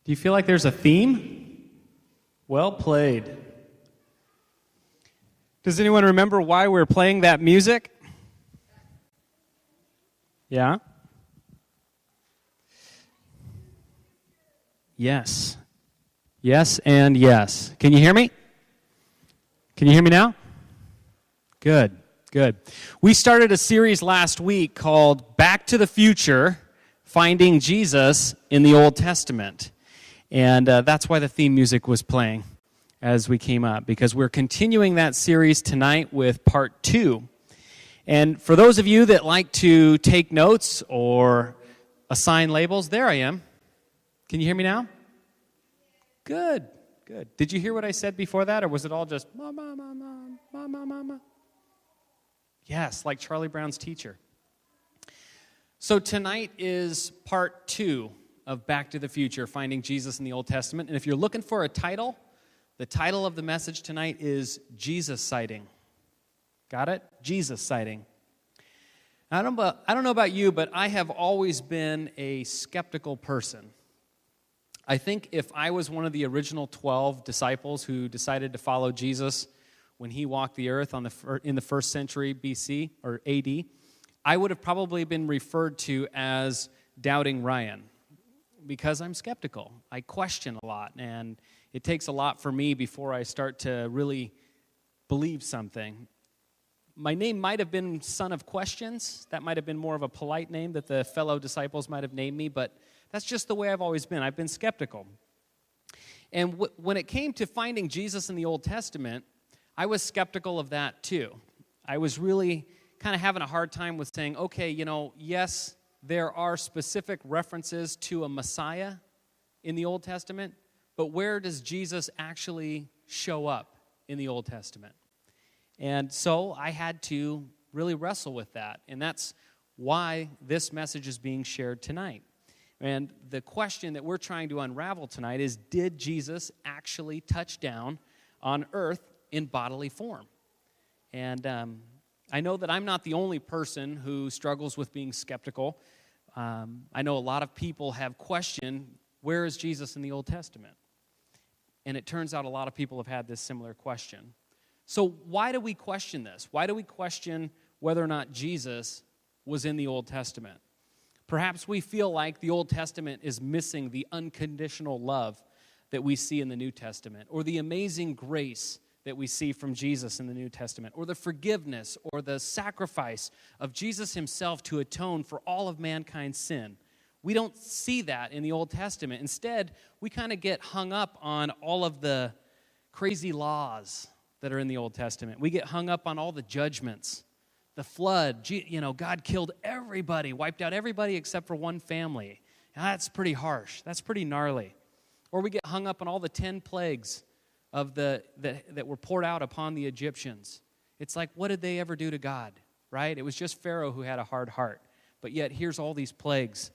Do you feel like there's a theme? Well played. Does anyone remember why we're playing that music? Yeah? Yes. Yes and yes. Can you hear me? Can you hear me now? Good, good. We started a series last week called Back to the Future, Finding Jesus in the Old Testament. And that's why the theme music was playing as we came up, because we're continuing that series tonight with part 2. And for those of you that like to take notes or assign labels, there I am. Can you hear me now? Good, good. Did you hear what I said before that, or was it all just mama, mama, mama, mama? Yes, like Charlie Brown's teacher. So tonight is part 2 of Back to the Future, Finding Jesus in the Old Testament. And if you're looking for a title, the title of the message tonight is Jesus Sighting. Got it? Jesus Sighting. I don't know about you, but I have always been a skeptical person. I think if I was one of the original 12 disciples who decided to follow Jesus when he walked the earth in the first century BC or AD, I would have probably been referred to as Doubting Ryan, because I'm skeptical. I question a lot, and it takes a lot for me before I start to really believe something. My name might have been Son of Questions. That might have been more of a polite name that the fellow disciples might have named me, but that's just the way I've always been. I've been skeptical. And when it came to finding Jesus in the Old Testament, I was skeptical of that too. I was really kind of having a hard time with saying, okay, yes, there are specific references to a Messiah in the Old Testament, but where does Jesus actually show up in the Old Testament? And so I had to really wrestle with that, and that's why this message is being shared tonight. And the question that we're trying to unravel tonight is, did Jesus actually touch down on earth in bodily form? And I know that I'm not the only person who struggles with being skeptical. I know a lot of people have questioned, where is Jesus in the Old Testament? And it turns out a lot of people have had this similar question. So why do we question this? Why do we question whether or not Jesus was in the Old Testament? Perhaps we feel like the Old Testament is missing the unconditional love that we see in the New Testament, or the amazing grace that we see from Jesus in the New Testament, or the forgiveness or the sacrifice of Jesus himself to atone for all of mankind's sin. We don't see that in the Old Testament. Instead, we kind of get hung up on all of the crazy laws that are in the Old Testament. We get hung up on all the judgments. The flood, God killed everybody, wiped out everybody except for one family. Now, that's pretty harsh. That's pretty gnarly. Or we get hung up on all the 10 plagues that were poured out upon the Egyptians. It's like, what did they ever do to God, right? It was just Pharaoh who had a hard heart. But yet, here's all these plagues.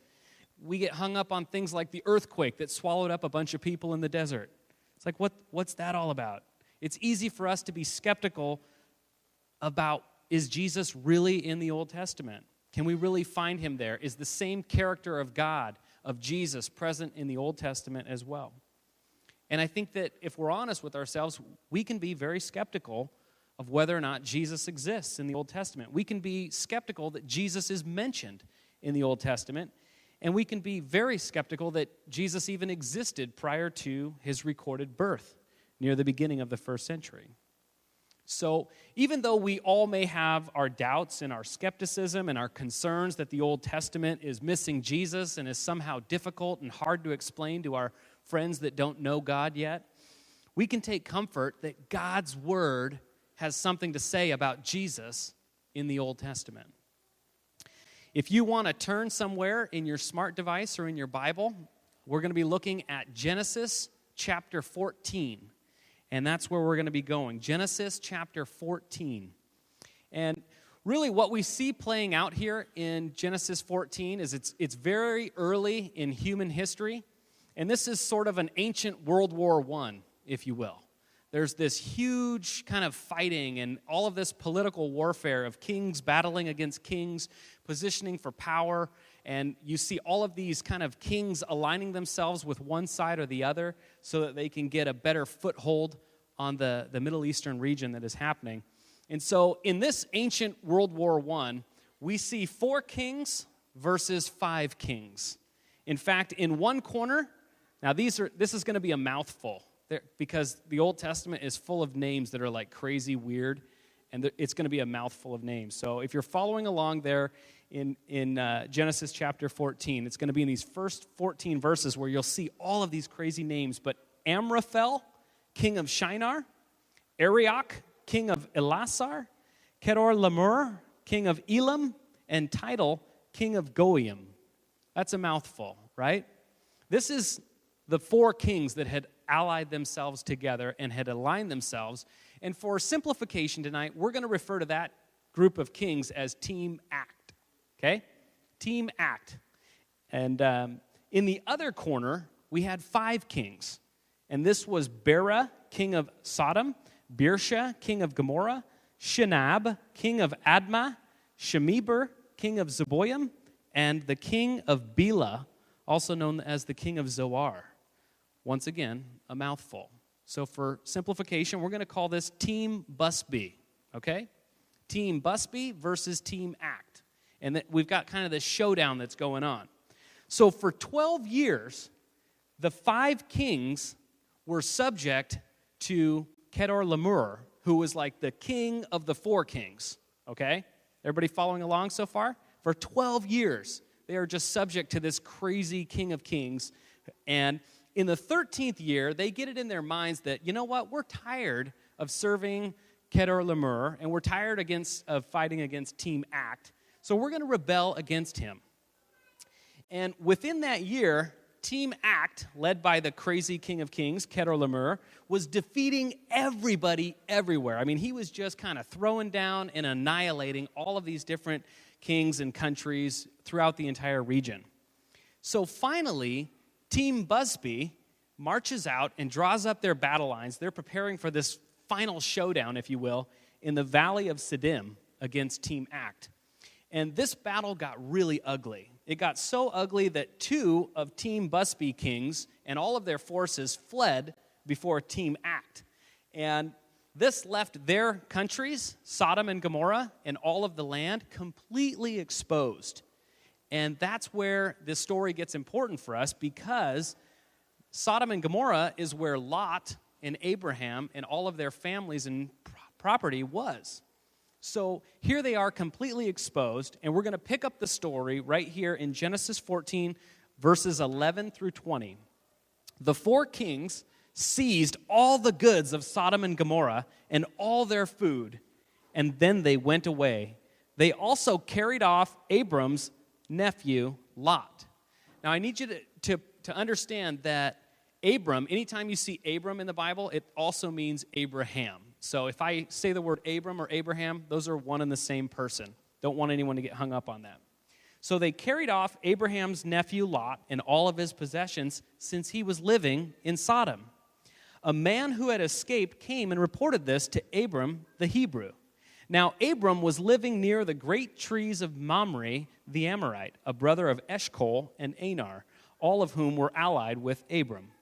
We get hung up on things like the earthquake that swallowed up a bunch of people in the desert. It's like, what's that all about? It's easy for us to be skeptical about, is Jesus really in the Old Testament? Can we really find him there? Is the same character of God, of Jesus, present in the Old Testament as well? And I think that if we're honest with ourselves, we can be very skeptical of whether or not Jesus exists in the Old Testament. We can be skeptical that Jesus is mentioned in the Old Testament, and we can be very skeptical that Jesus even existed prior to his recorded birth near the beginning of the first century. So even though we all may have our doubts and our skepticism and our concerns that the Old Testament is missing Jesus and is somehow difficult and hard to explain to our friends that don't know God yet, we can take comfort that God's Word has something to say about Jesus in the Old Testament. If you want to turn somewhere in your smart device or in your Bible, we're going to be looking at Genesis chapter 14. And that's where we're going to be going. Genesis chapter 14. And really what we see playing out here in Genesis 14 is it's very early in human history. And this is sort of an ancient World War I, if you will. There's this huge kind of fighting and all of this political warfare of kings battling against kings, positioning for power. and you see all of these kind of kings aligning themselves with one side or the other so that they can get a better foothold on the Middle Eastern region that is happening. And so in this ancient World War I, we see 4 kings versus 5 kings. In fact, in one corner, now this is going to be a mouthful because the Old Testament is full of names that are like crazy weird, and it's going to be a mouthful of names. So if you're following along there in Genesis chapter 14, it's going to be in these first 14 verses where you'll see all of these crazy names. But Amraphel, king of Shinar, Arioch, king of Elasar, Kedorlaomer, king of Elam, and Tidal, king of Goiim. That's a mouthful, right? This is the 4 kings that had allied themselves together and had aligned themselves. And for simplification tonight, we're going to refer to that group of kings as Team Act, okay? Team Act. And in the other corner, we had 5 kings. And this was Bera, king of Sodom, Birsha, king of Gomorrah, Shinab, king of Admah, Shemeber, king of Zeboim, and the king of Bela, also known as the king of Zoar. Once again, a mouthful. So for simplification, we're going to call this Team Busby, okay? Team Busby versus Team Act. And we've got kind of this showdown that's going on. So for 12 years, the 5 kings were subject to Kedorlaomer, who was like the king of the 4 kings, okay? Everybody following along so far? For 12 years, they are just subject to this crazy king of kings. And in the 13th year, they get it in their minds that, you know what, we're tired of serving Kedorlaomer, and we're tired of fighting against Team Act, so we're going to rebel against him. And within that year, Team Act, led by the crazy king of kings, Kedorlaomer, was defeating everybody everywhere. I mean, he was just kind of throwing down and annihilating all of these different kings and countries throughout the entire region. So finally, Team Busby marches out and draws up their battle lines. They're preparing for this final showdown, if you will, in the valley of Siddim against Team Act. And this battle got really ugly. It got so ugly that 2 of Team Busby kings and all of their forces fled before Team Act. And this left their countries, Sodom and Gomorrah, and all of the land completely exposed. And that's where this story gets important for us, because Sodom and Gomorrah is where Lot and Abraham and all of their families and property was. So here they are completely exposed, and we're going to pick up the story right here in Genesis 14, verses 11 through 20. The 4 kings seized all the goods of Sodom and Gomorrah and all their food, and then they went away. They also carried off Abram's nephew, Lot. Now, I need you to understand that Abram, anytime you see Abram in the Bible, it also means Abraham. So if I say the word Abram or Abraham, those are one and the same person. Don't want anyone to get hung up on that. So they carried off Abraham's nephew Lot and all of his possessions since he was living in Sodom. A man who had escaped came and reported this to Abram the Hebrew. Now Abram was living near the great trees of Mamre the Amorite, a brother of Eshcol and Anar, all of whom were allied with Abram.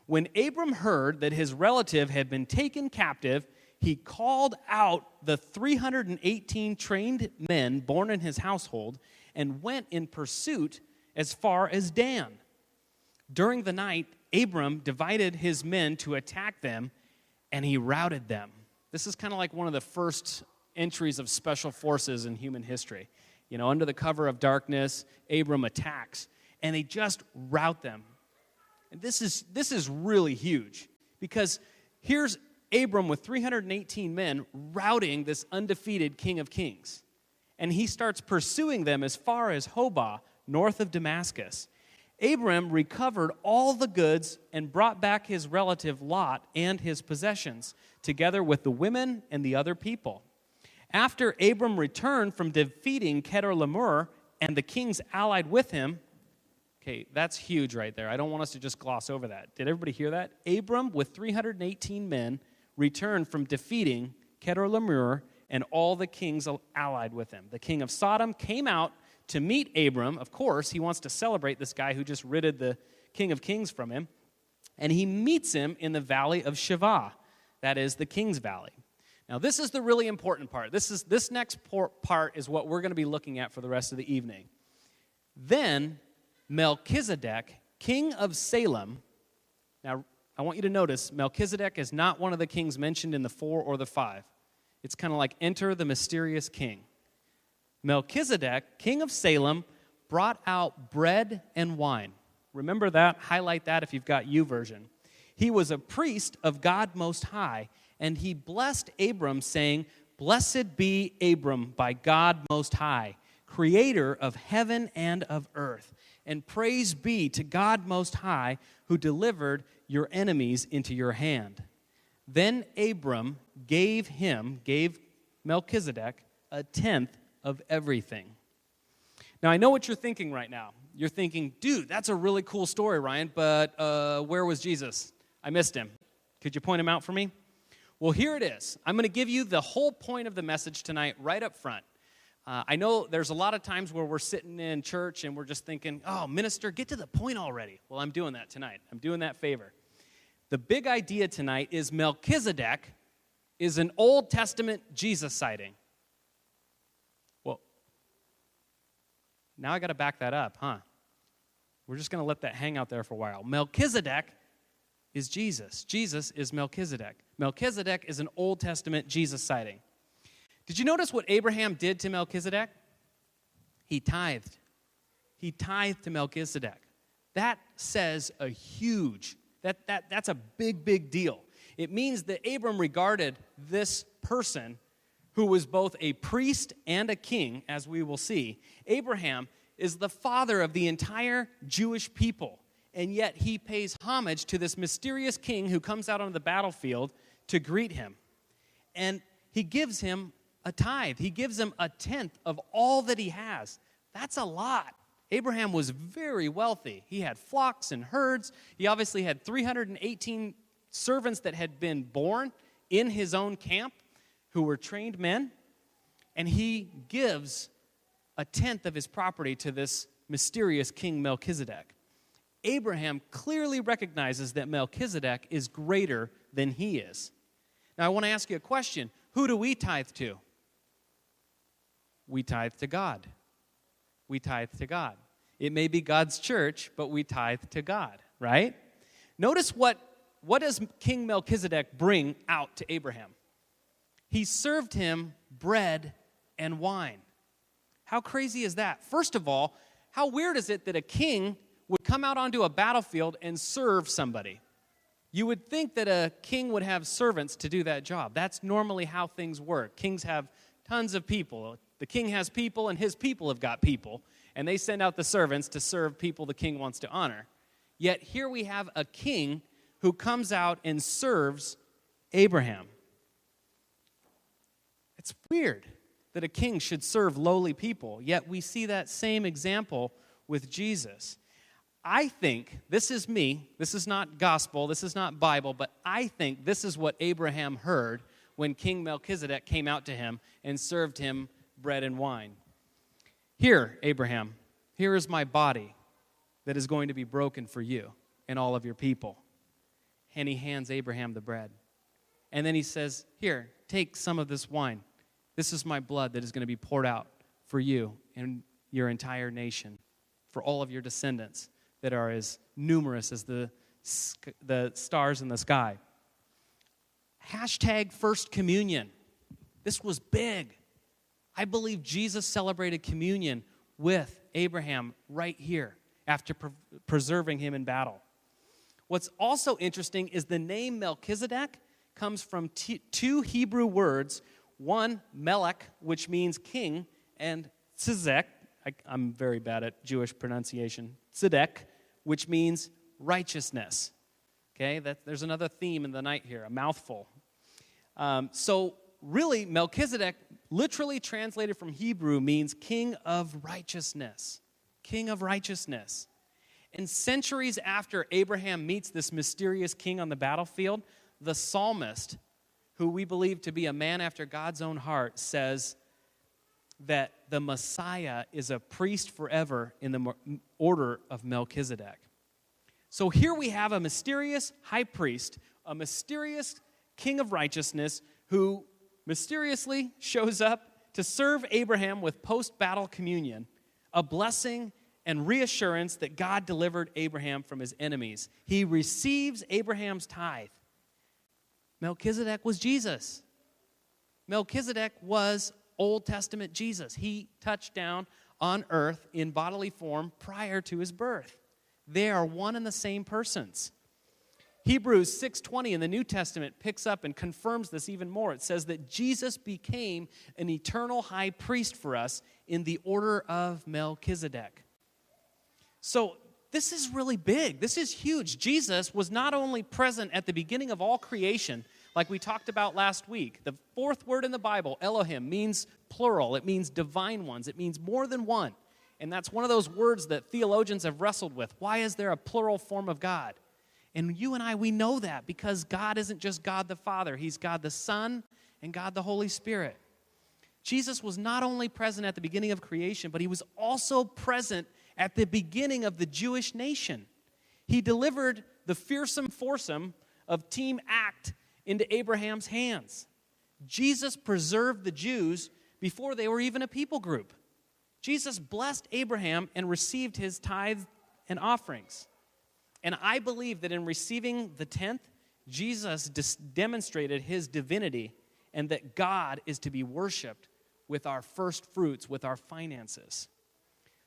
When Abram heard that his relative had been taken captive, he called out the 318 trained men born in his household and went in pursuit as far as Dan. During the night, Abram divided his men to attack them, and he routed them. This is kind of like one of the first entries of special forces in human history. You know, under the cover of darkness, Abram attacks, and they just rout them. And this is really huge, because here's Abram with 318 men routing this undefeated king of kings. And he starts pursuing them as far as Hobah, north of Damascus. Abram recovered all the goods and brought back his relative Lot and his possessions, together with the women and the other people. After Abram returned from defeating Kedorlaomer and the kings allied with him, okay, that's huge right there. I don't want us to just gloss over that. Did everybody hear that? Abram, with 318 men, returned from defeating Kedorlaomer and all the kings allied with him. The king of Sodom came out to meet Abram. Of course, he wants to celebrate this guy who just ridded the King of Kings from him. And he meets him in the valley of Shavah, that is the King's Valley. Now, this is the really important part. This next part is what we're going to be looking at for the rest of the evening. Then Melchizedek, king of Salem. Now, I want you to notice Melchizedek is not one of the kings mentioned in the 4 or the 5. It's kind of like enter the mysterious king. Melchizedek, king of Salem, brought out bread and wine. Remember that, highlight that if you've got YouVersion. He was a priest of God Most High, and he blessed Abram, saying, "Blessed be Abram by God Most High, creator of heaven and of earth. And praise be to God Most High, who delivered your enemies into your hand." Then Abram gave Melchizedek a tenth of everything. Now, I know what you're thinking right now. You're thinking, dude, that's a really cool story, Ryan, but where was Jesus? I missed him. Could you point him out for me? Well, here it is. I'm going to give you the whole point of the message tonight right up front. I know there's a lot of times where we're sitting in church and we're just thinking, oh, minister, get to the point already. Well, I'm doing that tonight. I'm doing that favor. The big idea tonight is Melchizedek is an Old Testament Jesus sighting. Well, now I got to back that up, huh? We're just going to let that hang out there for a while. Melchizedek is Jesus. Jesus is Melchizedek. Melchizedek is an Old Testament Jesus sighting. Did you notice what Abraham did to Melchizedek? He tithed. He tithed to Melchizedek. That says a huge, that's a big, big deal. It means that Abram regarded this person who was both a priest and a king, as we will see. Abraham is the father of the entire Jewish people, and yet he pays homage to this mysterious king who comes out on the battlefield to greet him. And he gives him a tithe. He gives him a tenth of all that he has. That's a lot. Abraham was very wealthy. He had flocks and herds. He obviously had 318 servants that had been born in his own camp who were trained men. And he gives a tenth of his property to this mysterious King Melchizedek. Abraham clearly recognizes that Melchizedek is greater than he is. Now, I want to ask you a question. Who do we tithe to? We tithe to God. We tithe to God. It may be God's church, but we tithe to God, right? Notice what does King Melchizedek bring out to Abraham? He served him bread and wine. How crazy is that? First of all, how weird is it that a king would come out onto a battlefield and serve somebody? You would think that a king would have servants to do that job. That's normally how things work. Kings have tons of people. The king has people, and his people have got people, and they send out the servants to serve people the king wants to honor. Yet here we have a king who comes out and serves Abraham. It's weird that a king should serve lowly people, yet we see that same example with Jesus. I think, this is me, this is not gospel, this is not Bible, but I think this is what Abraham heard when King Melchizedek came out to him and served him bread and wine. Here, Abraham, here is my body that is going to be broken for you and all of your people. And he hands Abraham the bread. And then he says, here, take some of this wine. This is my blood that is going to be poured out for you and your entire nation, for all of your descendants that are as numerous as the stars in the sky. Hashtag First Communion. This was big. I believe Jesus celebrated communion with Abraham right here after preserving him in battle. What's also interesting is the name Melchizedek comes from two Hebrew words. One, Melech, which means king, and Tzedek, I'm very bad at Jewish pronunciation, Tzedek, which means righteousness. Okay, there's another theme in the night here, a mouthful. So really, Melchizedek, literally translated from Hebrew, means king of righteousness. King of righteousness. And centuries after Abraham meets this mysterious king on the battlefield, the psalmist, who we believe to be a man after God's own heart, says, that the Messiah is a priest forever in the order of Melchizedek. So here we have a mysterious high priest, a mysterious king of righteousness who mysteriously shows up to serve Abraham with post-battle communion, a blessing and reassurance that God delivered Abraham from his enemies. He receives Abraham's tithe. Melchizedek was Jesus. Melchizedek was Old Testament Jesus. He touched down on earth in bodily form prior to his birth. They are one and the same persons. Hebrews 6:20 in the New Testament picks up and confirms this even more. It says that Jesus became an eternal high priest for us in the order of Melchizedek. So this is really big. This is huge. Jesus was not only present at the beginning of all creation, like we talked about last week. The fourth word in the Bible, Elohim, means plural. It means divine ones. It means more than one. And that's one of those words that theologians have wrestled with. Why is there a plural form of God? And you and I, we know that because God isn't just God the Father. He's God the Son and God the Holy Spirit. Jesus was not only present at the beginning of creation, but he was also present at the beginning of the Jewish nation. He delivered the fearsome foursome of Team Act into Abraham's hands. Jesus preserved the Jews before they were even a people group. Jesus blessed Abraham and received his tithes and offerings. And I believe that in receiving the tenth, Jesus demonstrated his divinity and that God is to be worshiped with our first fruits, with our finances.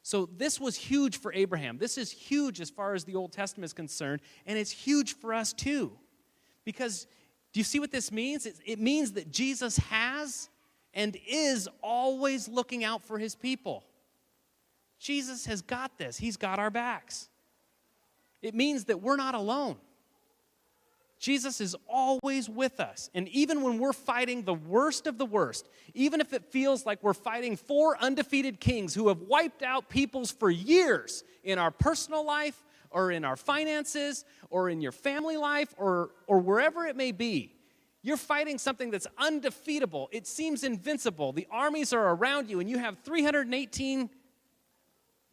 So this was huge for Abraham. This is huge as far as the Old Testament is concerned, and it's huge for us too. Because do you see what this means? It means that Jesus has and is always looking out for his people. Jesus has got this. He's got our backs. It means that we're not alone. Jesus is always with us. And even when we're fighting the worst of the worst, even if it feels like we're fighting four undefeated kings who have wiped out peoples for years in our personal life or in our finances or in your family life or wherever it may be, you're fighting something that's undefeatable. It seems invincible. The armies are around you and you have 318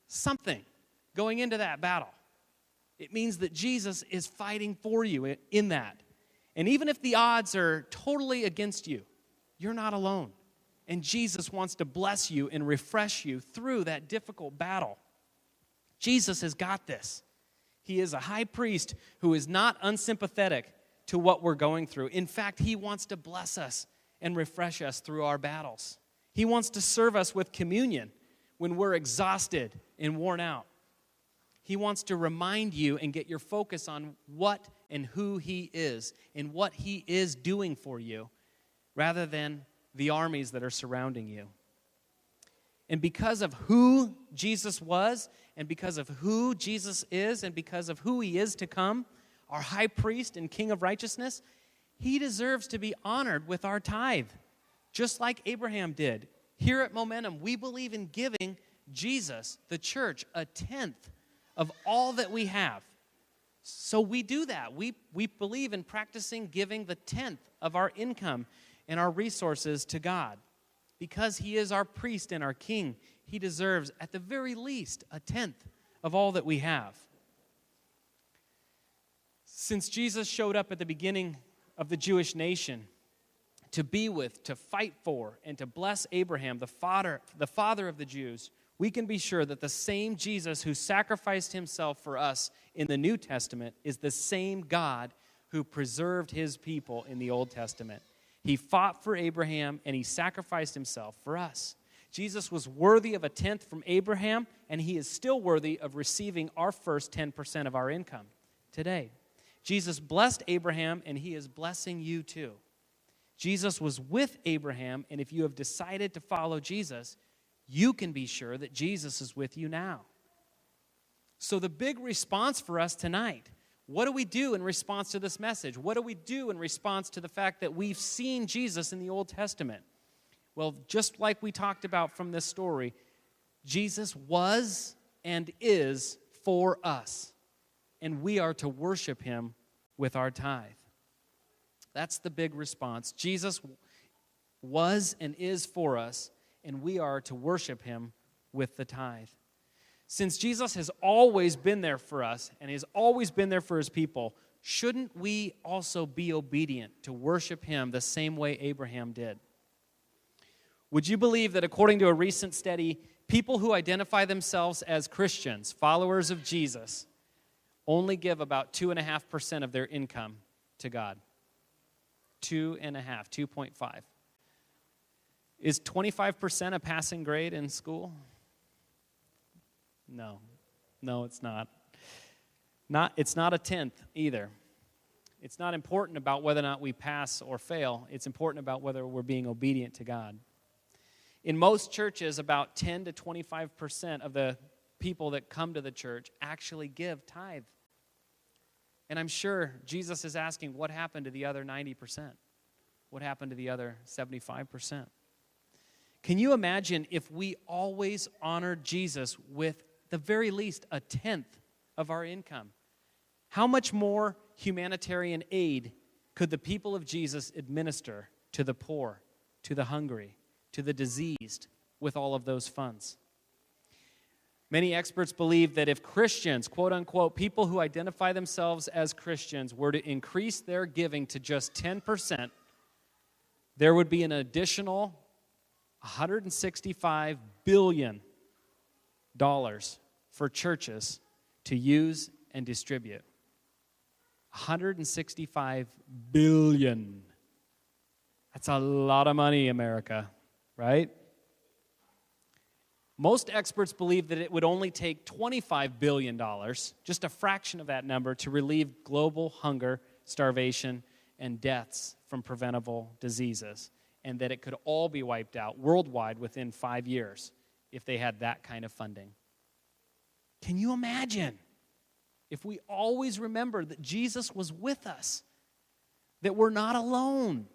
something going into that battle. It means that Jesus is fighting for you in that. And even if the odds are totally against you, you're not alone. And Jesus wants to bless you and refresh you through that difficult battle. Jesus has got this. He is a high priest who is not unsympathetic to what we're going through. In fact, he wants to bless us and refresh us through our battles. He wants to serve us with communion when we're exhausted and worn out. He wants to remind you and get your focus on what and who he is and what he is doing for you rather than the armies that are surrounding you. And because of who Jesus was and because of who Jesus is and because of who he is to come, our high priest and king of righteousness, he deserves to be honored with our tithe, just like Abraham did. Here at Momentum, we believe in giving Jesus, the church, a tenth of all that we have. So we do that. We believe in practicing giving the tenth of our income and our resources to God. Because he is our priest and our king, he deserves, at the very least, a tenth of all that we have. Since Jesus showed up at the beginning of the Jewish nation to be with, to fight for, and to bless Abraham, the father of the Jews, we can be sure that the same Jesus who sacrificed himself for us in the New Testament is the same God who preserved his people in the Old Testament. He fought for Abraham and he sacrificed himself for us. Jesus was worthy of a tenth from Abraham, and he is still worthy of receiving our first 10% of our income today. Jesus blessed Abraham, and he is blessing you too. Jesus was with Abraham, and if you have decided to follow Jesus, you can be sure that Jesus is with you now. So the big response for us tonight, what do we do in response to this message? What do we do in response to the fact that we've seen Jesus in the Old Testament? Well, just like we talked about from this story, Jesus was and is for us, and we are to worship him with our tithe. That's the big response. Jesus was and is for us, and we are to worship him with the tithe. Since Jesus has always been there for us and has always been there for his people, shouldn't we also be obedient to worship him the same way Abraham did? Would you believe that according to a recent study, people who identify themselves as Christians, followers of Jesus, only give about 2.5% of their income to God? 2.5. Is 25% a passing grade in school? No, it's not. It's not a tenth either. It's not important about whether or not we pass or fail. It's important about whether we're being obedient to God. In most churches, about 10 to 25% of the people that come to the church actually give tithe. And I'm sure Jesus is asking, what happened to the other 90%? What happened to the other 75%? Can you imagine if we always honored Jesus with the very least a tenth of our income? How much more humanitarian aid could the people of Jesus administer to the poor, to the hungry, to the diseased with all of those funds? Many experts believe that if Christians, quote unquote, people who identify themselves as Christians were to increase their giving to just 10%, there would be an additional $165 billion for churches to use and distribute. $165 billion. That's a lot of money, America, right? Most experts believe that it would only take $25 billion, just a fraction of that number, to relieve global hunger, starvation, and deaths from preventable diseases, and that it could all be wiped out worldwide within 5 years if they had that kind of funding. Can you imagine if we always remember that Jesus was with us, that we're not alone,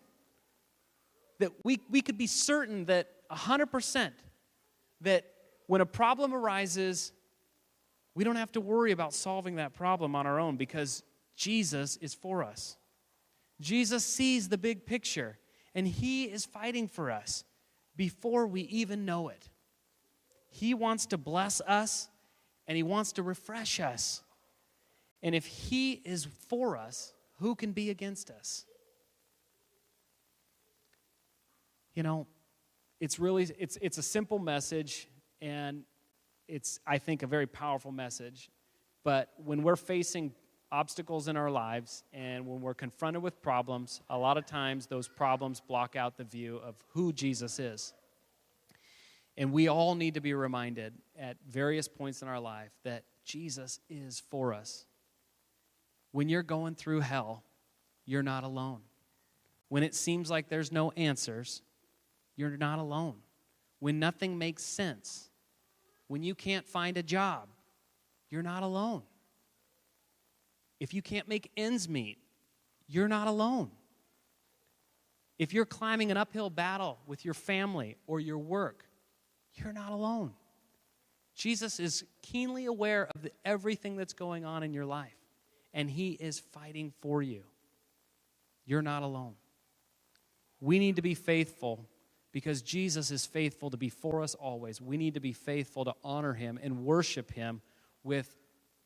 that we could be certain that 100% that when a problem arises, we don't have to worry about solving that problem on our own because Jesus is for us. Jesus sees the big picture, and he is fighting for us before we even know it. He wants to bless us, and he wants to refresh us. And if he is for us, who can be against us? You know, it's a simple message, and it's, I think, a very powerful message. But when we're facing obstacles in our lives and when we're confronted with problems, a lot of times those problems block out the view of who Jesus is. And we all need to be reminded at various points in our life that Jesus is for us. When you're going through hell, you're not alone. When it seems like there's no answers, you're not alone. When nothing makes sense, when you can't find a job, you're not alone. If you can't make ends meet, you're not alone. If you're climbing an uphill battle with your family or your work, you're not alone. Jesus is keenly aware of everything that's going on in your life, and he is fighting for you. You're not alone. We need to be faithful because Jesus is faithful to be for us always. We need to be faithful to honor him and worship him with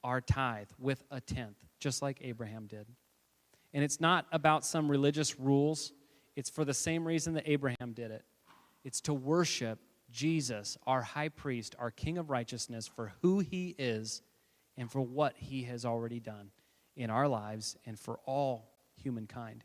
our tithe, with a tenth, just like Abraham did. And it's not about some religious rules. It's for the same reason that Abraham did it. It's to worship Jesus, our high priest, our King of righteousness, for who he is and for what he has already done in our lives and for all humankind.